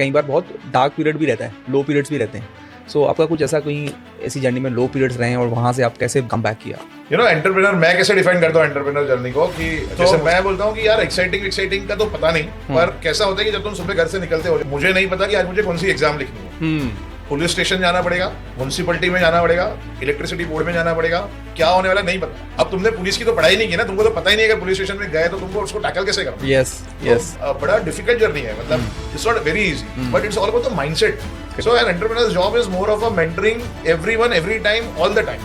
कई बार बहुत dark period भी रहता है, लो पीरियड्स भी रहते हैं। सो आपका कुछ ऐसा कोई ऐसी जर्नी में लो पीरियड्स रहे हैं और वहाँ से आप कैसे कम बैक किया? एंटरप्रेनर मैं कैसे डिफाइन करता हूँ एंटरप्रेनर जर्नी को कि जैसे मैं बोलता हूँ कि यार एक्साइटिंग का तो पता नहीं, पर कैसा होता है कि जब तुम सुबह घर से निकलते हो, मुझे नहीं पता कि आज मुझे कौन सी एग्जाम लिखनी है। पुलिस स्टेशन जाना पड़ेगा, म्युनिसिपैलिटी में जाना पड़ेगा, इलेक्ट्रिसिटी बोर्ड में जाना पड़ेगा, क्या होने वाला नहीं पता। अब तुमने पुलिस की तो पढ़ाई नहीं की ना, तुमको तो पता ही नहीं है अगर पुलिस स्टेशन में गए तो तुमको उसको टैकल कैसे करना। यस बड़ा डिफिकल्ट जर्नी है, मतलब it's not very easy, but it's all about the mindset. So an entrepreneur's job is more of a mentoring everyone every time all the time.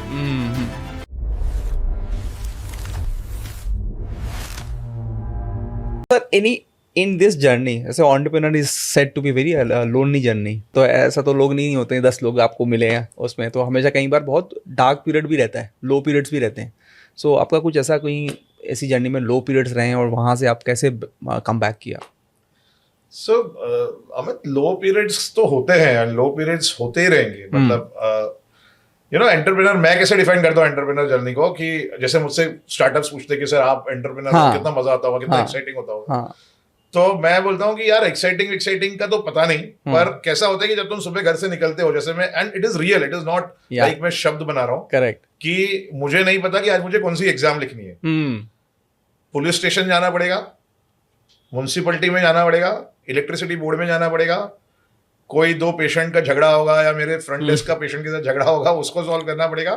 Sir any in this journey, ऐसे entrepreneur is said to be very lonely journey, तो ऐसा तो लोग नहीं होते हैं 10 लोग आपको मिले हैं उसमें, तो हमेशा कई बार बहुत डार्क पीरियड भी रहता है, लो पीरियड्स भी रहते हैं। सो आपका कुछ ऐसा कोई ऐसी जर्नी में लो पीरियड्स रहे हैं और वहाँ से आप कैसे कम बैक किया? सो अमित, लो पीरियड्स तो होते हैं, लो पीरियड्स होते ही रहेंगे। मतलब एंटरप्रेनर मैं कैसे डिफाइन करता हूँ एंटरप्रेनर जर्नी को कि जैसे मुझसे स्टार्टअप्स पूछते हैं कि सर आप एंटरप्रेनर कितना मजा आता होगा, कितना एक्साइटिंग होता होगा। तो मैं बोलता हूँ कि यार एक्साइटिंग का तो पता नहीं, पर कैसा होता है कि जब तुम सुबह घर से निकलते हो, जैसे मैं, and it is real, it is not like मैं शब्द बना रहा हूँ, करेक्ट, कि मुझे नहीं पता कि आज मुझे कौन सी एग्जाम लिखनी है। पुलिस स्टेशन जाना पड़ेगा, म्युनिसिपैलिटी में जाना पड़ेगा, इलेक्ट्रिसिटी बोर्ड में जाना पड़ेगा, कोई दो पेशेंट का झगड़ा होगा या मेरे फ्रंट डेस्क का पेशेंट के साथ झगड़ा होगा, उसको सॉल्व करना पड़ेगा,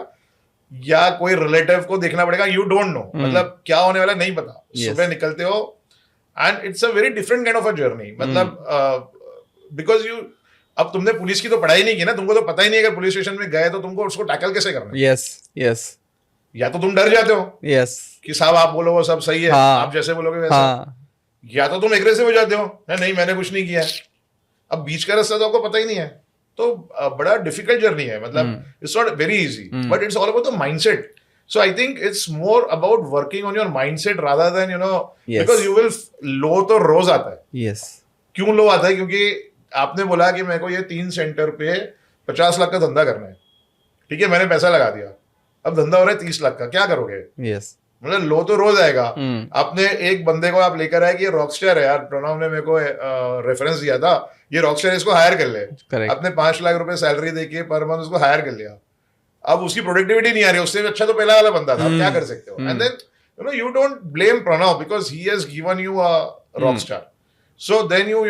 या कोई रिलेटिव को देखना पड़ेगा। यू डोंट नो, मतलब क्या होने वाला नहीं पता। सुबह निकलते हो and it's a very different kind of a journey. मतलब बिकॉज अब तुमने पुलिस की तो पढ़ाई नहीं की ना, तुमको तो पता ही नहीं अगर पुलिस स्टेशन में गए तो तुमको उसको टैकल कैसे करना है। यस या तो तुम डर जाते हो कि साहब आप बोलो वो सब सही है, आप जैसे बोलोगे वैसा, या तो तुम एग्रेसिव हो जाते हो, नहीं मैंने कुछ नहीं किया है। अब बीच का रास्ता तो आपको पता ही नहीं है, तो बड़ा डिफिकल्ट जर्नी है। मतलब it's not very easy, but it's all about the mindset. So I think it's more about working on your mindset rather than because you will low तो रोज आता है. क्यों लो आता है? क्योंकि आपने बोला कि मेरे को ये 3 सेंटर पे 50 लाख का धंधा करना है, ठीक है, मैंने पैसा लगा दिया, अब धंधा हो रहा है 30 लाख का, क्या करोगे? मतलब लो तो रोज आएगा. आपने एक बंदे को आप लेकर आए कि ये रॉकस्टार है यार, प्रणव ने मेरे को रेफरेंस दिया था, ये रॉकस्टार, इसको हायर कर ले. आपने 5 लाख रुपए सैलरी देके पर मंथ उसको हायर कर लिया, अब उसकी प्रोडक्टिविटी नहीं आ रही, उससे अच्छा तो पहला वाला बंदा था. क्या कर सकते हो? And then you don't blame Pranav because he has given you a rock star. So then you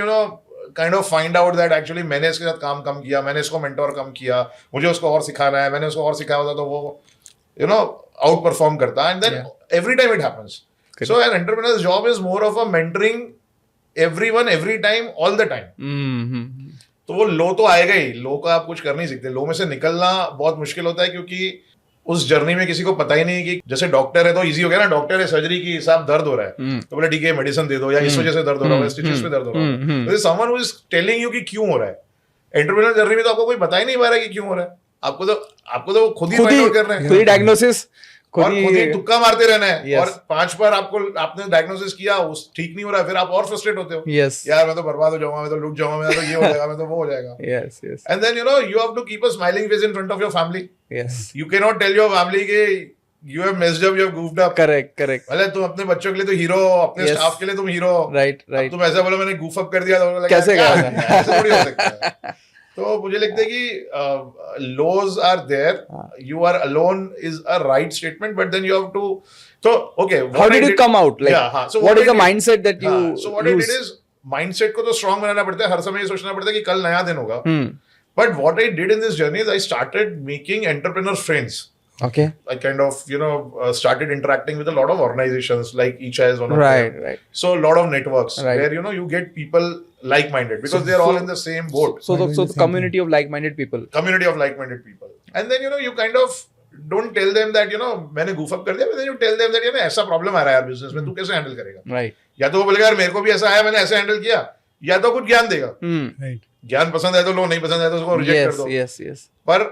kind of find out that actually मैंने इसके साथ काम कम किया, मैंने इसको मेंटोर कम किया, मुझे उसको और सिखाना है, मैंने उसको और सिखाया होता तो वो आउट परफॉर्म करता. And then every time it happens. So an entrepreneur's job is more of a mentoring everyone every time all the time. तो वो लो तो आएगा ही, लो का आप कुछ कर नहीं सकते. लो में से निकलना बहुत मुश्किल होता है, क्योंकि उस जर्नी में किसी को पता ही नहीं कि जैसे डॉक्टर है तो इजी हो गया ना, डॉक्टर है सर्जरी की, साहब दर्द हो रहा है तो बोले ठीक है मेडिसिन दे दो, या इस वजह से दर्द हो रहा है, स्टिचेस पे दर्द हो रहा है. Someone who is telling you कि क्यों हो रहा है. एंटरप्रेन्योर जर्नी में तो आपको कोई बता ही नहीं पा रहा है कि क्यों हो रहा है. आपको तो खुद ही फाइंड आउट कर रहे हैं, खुद ही डायग्नोसिस, खुद ही तुक्का मारते रहना है. और 5 बार आपने डायग्नोसिस किया, उस ठीक नहीं हो रहा है, फिर आप और फ्रस्ट्रेट होते हो. यार मैं तो बर्बाद हो जाऊंगा, मैं तो लूट जाऊंगा, मैं तो ये हो जाएगा, मैं तो वो हो जाएगा. And then you have to keep a smiling face in front of your family. You cannot tell your family कि you have messed up, you have goofed up. Correct. मतलब तुम अपने बच्चों के लिए तो हीरो, अपने स्टाफ के लिए तुम हीरो. Right. तुम ऐसा बोलो मैंने goof up कर दिया तो कैसे ऐसे थोड़ी हो सकता है. तो मुझे लगता है कि laws are there. You are alone is a right statement, but then you have to. So okay. How did you come out? Like, so what is the mindset that you? So what I did is mindset को तो strong बनाना पड़ता है. हर समय ये सोचना पड़ता है कि कल नया दिन होगा. But what I did in this journey is I started making entrepreneur friends. Okay. I kind of started interacting with a lot of organizations, like each has one of them. Right. So a lot of networks where you get people like-minded because they are all in the same boat. So the community of like-minded people. And then you kind of don't tell them that मैंने goof up कर दिया, but then you tell them that ऐसा problem आ रहा है यार business में, तू कैसे handle करेगा? Right. या तो वो बोलेगा यार मेरे को भी ऐसा आया, मैंने ऐसे handle किया, या तो कुछ ज्ञान देगा. Right. ज्ञान पसंद है तो लो, नहीं पसंद है तो उसको रिजेक्ट कर दो. Yes. पर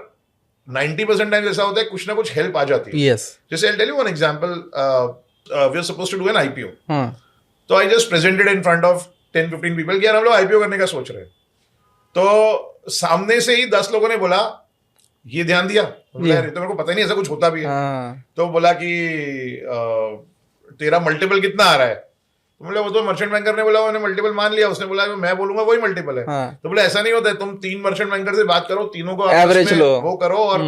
90% टाइम ऐसा होता है कुछ ना कुछ हेल्प आ जाती है. जैसे I'll tell you one example. We are supposed to do an IPO. तो I just presented in front of 10-15 people कि यार हम लोग IPO करने का सोच रहे हैं. तो सामने से ही 10 लोगों ने बोला, ये ध्यान दिया, यार तो मेरे को पता ही नहीं ऐसा कुछ होता भी है. तो बोला कि तेरा मल्टीपल कितना आ रहा है, तो बोले वो तो मर्चेंट बैंकर ने बोला, उन्होंने मल्टीपल मान लिया, उसने बोला मैं बोलूंगा वही मल्टीपल है। तो बोले ऐसा नहीं होता है, तुम 3 मर्चेंट बैंकर से बात करो, तीनों को एवरेज लो, वो करो और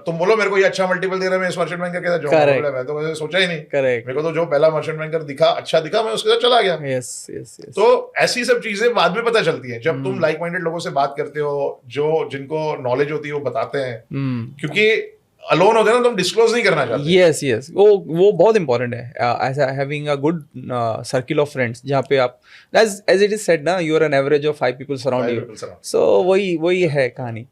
तुम बोलो मेरे को ये अच्छा मल्टीपल दे रहा है, मैं इस मर्चेंट बैंकर के साथ जाऊंगा। मैं तो वैसे सोचा ही नहीं, मेरे को तो जो पहला मर्चेंट बैंकर दिखा अच्छा दिखा, मैं उसके साथ चला गया। yes. तो ऐसी सब चीजें बाद में पता चलती हैं जब तुम लाइक माइंडेड लोगों से बात करते हो, जो जिनको नॉलेज होती है वो बताते हैं, क्योंकि अलोन होते हैं ना, तुम डिस्क्लोज नहीं करना चाहते। yes. वो बहुत इंपॉर्टेंट है, ऐसा having a good circle of friends जहाँ पे आप एज इट इज सेड ना, you are an average of 5 people surround you, so वही है कहानी।